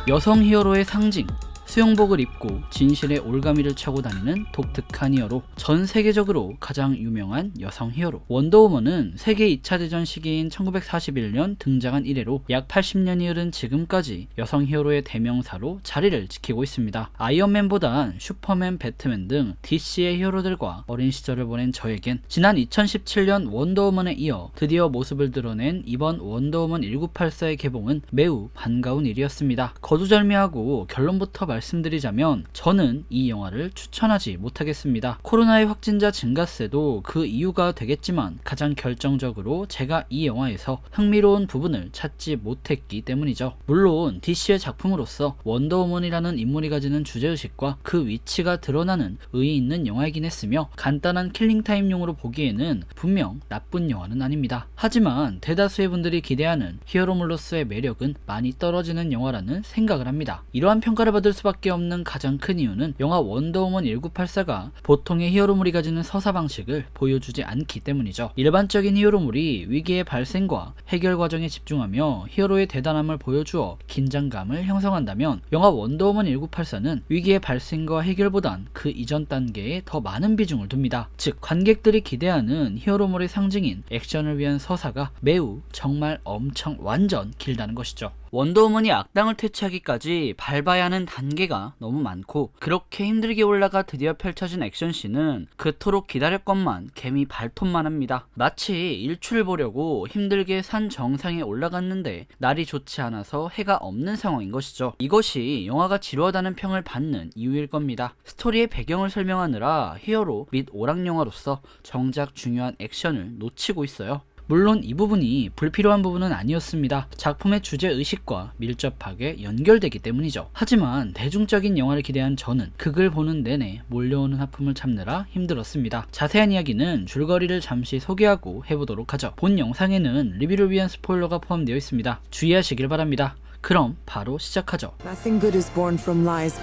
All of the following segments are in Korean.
여성 히어로의 상징, 수영복을 입고 진실의 올가미를 차고 다니는 독특한 히어로, 전 세계적으로 가장 유명한 여성 히어로. 원더우먼은 세계 2차 대전 시기인 1941년 등장한 이래로 약 80년이 흐른 지금까지 여성 히어로의 대명사로 자리를 지키고 있습니다. 아이언맨보단 슈퍼맨, 배트맨 등 DC의 히어로들과 어린 시절을 보낸 저에겐 지난 2017년 원더우먼에 이어 드디어 모습을 드러낸 이번 원더우먼 1984의 개봉은 매우 반가운 일이었습니다. 거두절미하고 결론부터 말씀드리자면 저는 이 영화를 추천하지 못하겠습니다. 코로나의 확진자 증가세도 그 이유가 되겠지만 가장 결정적으로 제가 이 영화에서 흥미로운 부분을 찾지 못했기 때문이죠. 물론 DC의 작품으로서 원더우먼이라는 인물이 가지는 주제의식과 그 위치가 드러나는 의의 있는 영화이긴 했으며 간단한 킬링타임용으로 보기에는 분명 나쁜 영화는 아닙니다. 하지만 대다수의 분들이 기대하는 히어로물로서의 매력은 많이 떨어지는 영화라는 생각을 합니다. 이러한 평가를 받을 수밖에 없는 가장 큰 이유는 영화 원더우먼 1984가 보통의 히어로물이 가지는 서사 방식을 보여주지 않기 때문이죠. 일반적인 히어로물이 위기의 발생과 해결 과정에 집중하며 히어로의 대단함을 보여주어 긴장감을 형성한다면 영화 원더우먼 1984는 위기의 발생과 해결보단 그 이전 단계에 더 많은 비중을 둡니다. 즉 관객들이 기대하는 히어로물의 상징인 액션을 위한 서사가 매우 정말 엄청 완전 길다는 것이죠. 원더우먼이 악당을 퇴치하기까지 밟아야 하는 단계가 너무 많고 그렇게 힘들게 올라가 드디어 펼쳐진 액션씬은 그토록 기다렸건만 개미 발톱만 합니다. 마치 일출을 보려고 힘들게 산 정상에 올라갔는데 날이 좋지 않아서 해가 없는 상황인 것이죠. 이것이 영화가 지루하다는 평을 받는 이유일 겁니다. 스토리의 배경을 설명하느라 히어로 및 오락영화로서 정작 중요한 액션을 놓치고 있어요. 물론 이 부분이 불필요한 부분은 아니었습니다. 작품의 주제의식과 밀접하게 연결되기 때문이죠. 하지만 대중적인 영화를 기대한 저는 극을 보는 내내 몰려오는 하품을 참느라 힘들었습니다. 자세한 이야기는 줄거리를 잠시 소개하고 해보도록 하죠. 본 영상에는 리뷰를 위한 스포일러가 포함되어 있습니다. 주의하시길 바랍니다. 그럼 바로 시작하죠. Nothing good is born from lies.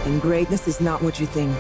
And greatness is not what you think.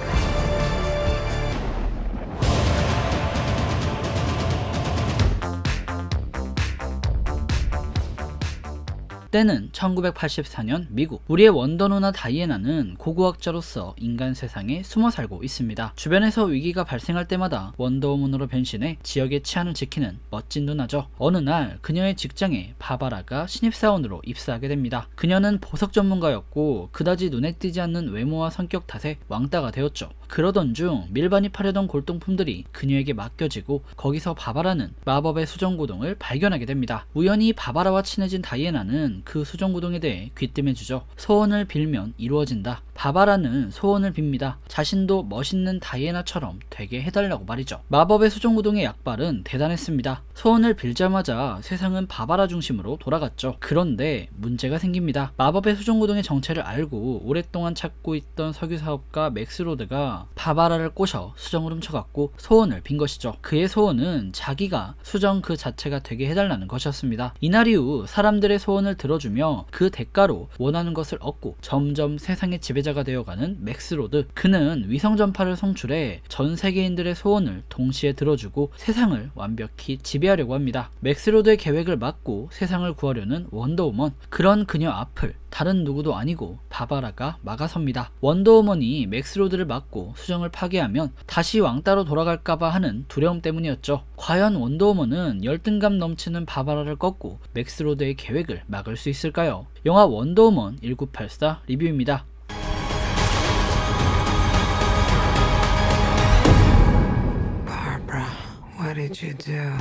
때는 1984년 미국. 우리의 원더 누나 다이애나는 고고학자로서 인간 세상에 숨어 살고 있습니다. 주변에서 위기가 발생할 때마다 원더우먼으로 변신해 지역의 치안을 지키는 멋진 누나죠. 어느 날 그녀의 직장에 바바라가 신입사원으로 입사하게 됩니다. 그녀는 보석 전문가였고 그다지 눈에 띄지 않는 외모와 성격 탓에 왕따가 되었죠. 그러던 중 밀반이 파려던 골동품들이 그녀에게 맡겨지고 거기서 바바라는 마법의 수정구동을 발견하게 됩니다. 우연히 바바라와 친해진 다이애나는 그 수정구동에 대해 귀띔해주죠. 소원을 빌면 이루어진다. 바바라는 소원을 빕니다. 자신도 멋있는 다이애나처럼 되게 해달라고 말이죠. 마법의 수정구동의 약발은 대단했습니다. 소원을 빌자마자 세상은 바바라 중심으로 돌아갔죠. 그런데 문제가 생깁니다. 마법의 수정구동의 정체를 알고 오랫동안 찾고 있던 석유사업가 맥스로드가 바바라를 꼬셔 수정을 훔쳐갔고 소원을 빈 것이죠. 그의 소원은 자기가 수정 그 자체가 되게 해달라는 것이었습니다. 이날 이후 사람들의 소원을 들어주며 그 대가로 원하는 것을 얻고 점점 세상의 지배자가 되어가는 맥스로드. 그는 위성전파를 송출해 전 세계인들의 소원을 동시에 들어주고 세상을 완벽히 지배하려고 합니다. 맥스로드의 계획을 막고 세상을 구하려는 원더우먼. 그런 그녀 앞을 다른 누구도 아니고 바바라가 막아섭니다. 원더우먼이 맥스로드를 막고 수정을 파괴하면 다시 왕따로 돌아갈까봐 하는 두려움 때문이었죠. 과연 원더우먼은 열등감 넘치는 바바라를 꺾고 맥스로드의 계획을 막을 수 있을까요? 영화 원더우먼 1984 리뷰입니다. Barbara, what did you do?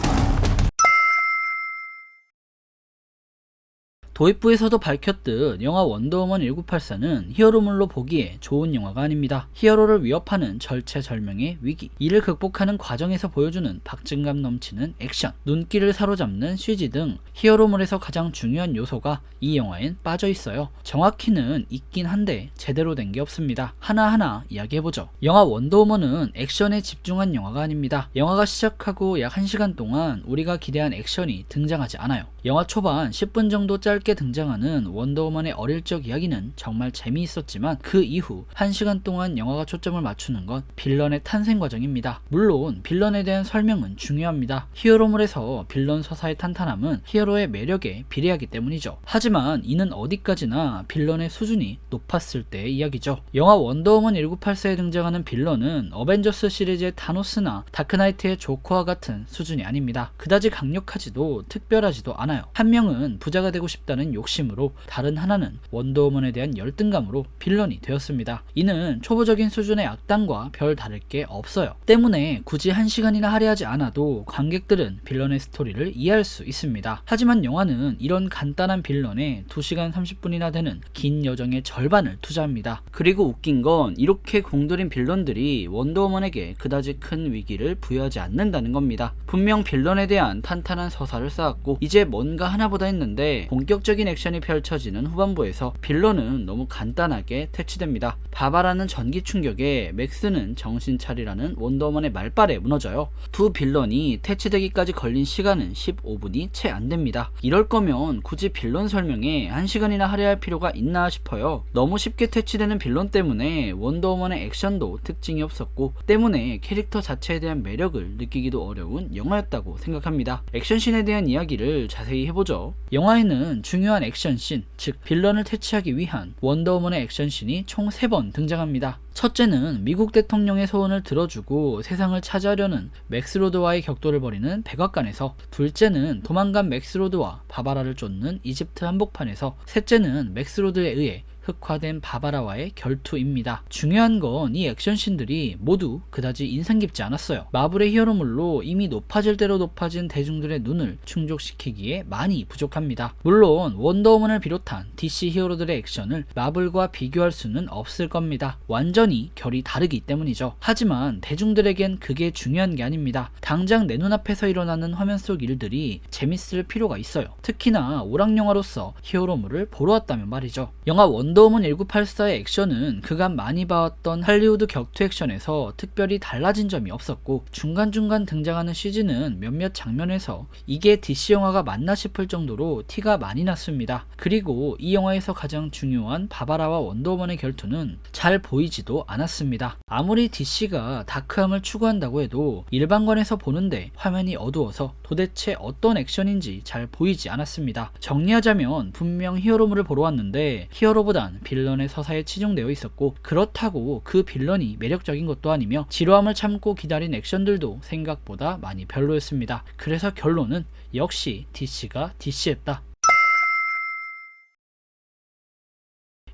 도입부에서도 밝혔듯 영화 원더우먼 1984는 히어로물로 보기에 좋은 영화가 아닙니다. 히어로를 위협하는 절체절명의 위기, 이를 극복하는 과정에서 보여주는 박진감 넘치는 액션, 눈길을 사로잡는 CG 등 히어로물에서 가장 중요한 요소가 이 영화엔 빠져 있어요. 정확히는 있긴 한데 제대로 된 게 없습니다. 하나하나 이야기해보죠. 영화 원더우먼은 액션에 집중한 영화가 아닙니다. 영화가 시작하고 약 1시간 동안 우리가 기대한 액션이 등장하지 않아요. 영화 초반 10분 정도 짧게 함께 등장하는 원더우먼의 어릴 적 이야기는 정말 재미있었지만 그 이후 1시간 동안 영화가 초점을 맞추는 건 빌런의 탄생 과정입니다. 물론 빌런에 대한 설명은 중요합니다. 히어로물에서 빌런 서사의 탄탄함은 히어로의 매력에 비례하기 때문이죠. 하지만 이는 어디까지나 빌런의 수준이 높았을 때의 이야기죠. 영화 원더우먼 1984에 등장하는 빌런은 어벤져스 시리즈의 타노스나 다크나이트의 조커와 같은 수준이 아닙니다. 그다지 강력하지도 특별하지도 않아요. 한 명은 부자가 되고 싶다는 욕심으로, 다른 하나는 원더우먼에 대한 열등감으로 빌런이 되었습니다. 이는 초보적인 수준의 악당과 별 다를 게 없어요. 때문에 굳이 1시간이나 할애하지 않아도 관객들은 빌런의 스토리를 이해할 수 있습니다. 하지만 영화는 이런 간단한 빌런에 2시간 30분이나 되는 긴 여정의 절반을 투자합니다. 그리고 웃긴 건 이렇게 공들인 빌런들이 원더우먼에게 그다지 큰 위기를 부여하지 않는다는 겁니다. 분명 빌런에 대한 탄탄한 서사를 쌓았고 이제 뭔가 하나보다 했는데 본격적인 액션이 펼쳐지는 후반부에서 빌런은 너무 간단하게 퇴치됩니다. 바바라는 전기 충격에 맥스는 정신 차리라는 원더우먼의 말발에 무너져요. 두 빌런이 퇴치되기까지 걸린 시간은 15분이 채 안 됩니다. 이럴 거면 굳이 빌런 설명에 1시간이나 할애할 필요가 있나 싶어요. 너무 쉽게 퇴치되는 빌런 때문에 원더우먼의 액션도 특징이 없었고, 때문에 캐릭터 자체에 대한 매력을 느끼기도 어려운 영화였다고 생각합니다. 액션씬에 대한 이야기를 자세히 해보죠. 영화에는 중요한 액션씬, 즉 빌런을 퇴치하기 위한 원더우먼의 액션씬이 총 3번 등장합니다. 첫째는 미국 대통령의 소원을 들어주고 세상을 차지하려는 맥스로드와의 격돌을 벌이는 백악관에서, 둘째는 도망간 맥스로드와 바바라를 쫓는 이집트 한복판에서, 셋째는 맥스로드에 의해 흑화된 바바라와의 결투입니다. 중요한 건 이 액션씬들이 모두 그다지 인상 깊지 않았어요. 마블의 히어로물로 이미 높아질 대로 높아진 대중들의 눈을 충족시키기에 많이 부족합니다. 물론 원더우먼을 비롯한 DC 히어로들의 액션을 마블과 비교할 수는 없을 겁니다. 완전히 결이 다르기 때문이죠. 하지만 대중들에겐 그게 중요한 게 아닙니다. 당장 내 눈앞에서 일어나는 화면 속 일들이 재밌을 필요가 있어요. 특히나 오락영화로서 히어로물을 보러 왔다면 말이죠. 영화 원더우먼 1984의 액션은 그간 많이 봐왔던 할리우드 격투 액션에서 특별히 달라진 점이 없었고, 중간중간 등장하는 CG는 몇몇 장면에서 이게 DC 영화가 맞나 싶을 정도로 티가 많이 났습니다. 그리고 이 영화에서 가장 중요한 바바라와 원더우먼의 결투는 잘 보이지도 않았습니다. 아무리 DC가 다크함을 추구한다고 해도 일반관에서 보는데 화면이 어두워서 도대체 어떤 액션인지 잘 보이지 않았습니다. 정리하자면 분명 히어로물을 보러 왔는데 히어로보단 빌런의 서사에 치중되어 있었고, 그렇다고 그 빌런이 매력적인 것도 아니며 지루함을 참고 기다린 액션들도 생각보다 많이 별로였습니다. 그래서 결론은 역시 DC가 DC했다.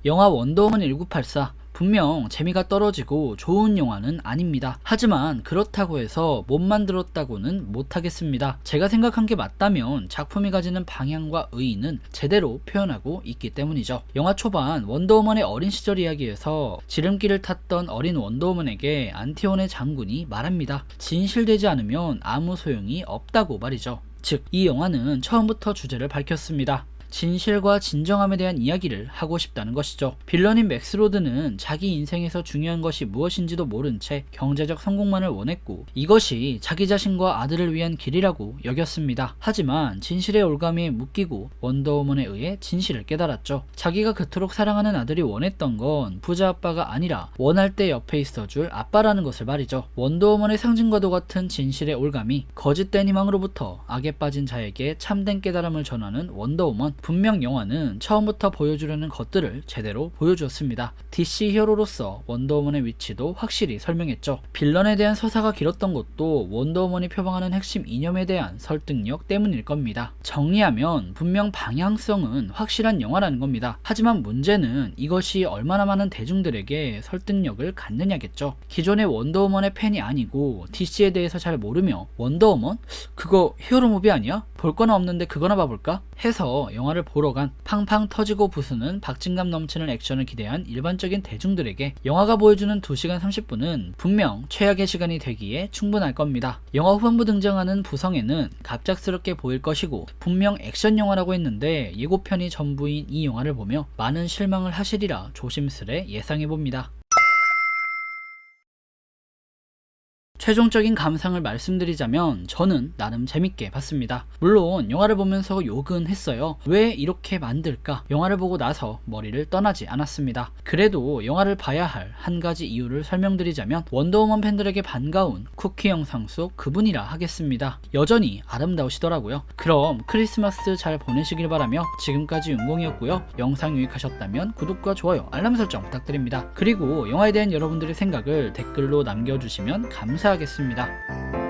영화 원더우먼 1984, 분명 재미가 떨어지고 좋은 영화는 아닙니다. 하지만 그렇다고 해서 못 만들었다고는 못하겠습니다. 제가 생각한 게 맞다면 작품이 가지는 방향과 의의는 제대로 표현하고 있기 때문이죠. 영화 초반 원더우먼의 어린 시절 이야기에서 지름길을 탔던 어린 원더우먼에게 안티온의 장군이 말합니다. 진실되지 않으면 아무 소용이 없다고 말이죠. 즉, 이 영화는 처음부터 주제를 밝혔습니다. 진실과 진정함에 대한 이야기를 하고 싶다는 것이죠. 빌런인 맥스로드는 자기 인생에서 중요한 것이 무엇인지도 모른 채 경제적 성공만을 원했고, 이것이 자기 자신과 아들을 위한 길이라고 여겼습니다. 하지만 진실의 올가미에 묶이고 원더우먼에 의해 진실을 깨달았죠. 자기가 그토록 사랑하는 아들이 원했던 건 부자 아빠가 아니라 원할 때 옆에 있어줄 아빠라는 것을 말이죠. 원더우먼의 상징과도 같은 진실의 올가미, 거짓된 희망으로부터 악에 빠진 자에게 참된 깨달음을 전하는 원더우먼. 분명 영화는 처음부터 보여주려는 것들을 제대로 보여주었습니다. DC 히어로로서 원더우먼의 위치도 확실히 설명했죠. 빌런에 대한 서사가 길었던 것도 원더우먼이 표방하는 핵심 이념에 대한 설득력 때문일 겁니다. 정리하면 분명 방향성은 확실한 영화라는 겁니다. 하지만 문제는 이것이 얼마나 많은 대중들에게 설득력을 갖느냐겠죠. 기존의 원더우먼의 팬이 아니고 DC에 대해서 잘 모르며 원더우먼? 그거 히어로 무비 아니야? 볼 거나 없는데 그거나 봐볼까? 해서 영화를 보러 간 팡팡 터지고 부수는 박진감 넘치는 액션을 기대한 일반적인 대중들에게 영화가 보여주는 2시간 30분은 분명 최악의 시간이 되기에 충분할 겁니다. 영화 후반부 등장하는 부성애는 갑작스럽게 보일 것이고, 분명 액션 영화라고 했는데 예고편이 전부인 이 영화를 보며 많은 실망을 하시리라 조심스레 예상해봅니다. 최종적인 감상을 말씀드리자면 저는 나름 재밌게 봤습니다. 물론 영화를 보면서 욕은 했어요. 왜 이렇게 만들까? 영화를 보고 나서 머리를 떠나지 않았습니다. 그래도 영화를 봐야 할 한 가지 이유를 설명드리자면 원더우먼 팬들에게 반가운 쿠키 영상 속 그분이라 하겠습니다. 여전히 아름다우시더라고요. 그럼 크리스마스 잘 보내시길 바라며 지금까지 윤공이었고요. 영상 유익하셨다면 구독과 좋아요, 알람 설정 부탁드립니다. 그리고 영화에 대한 여러분들의 생각을 댓글로 남겨주시면 감사하겠습니다.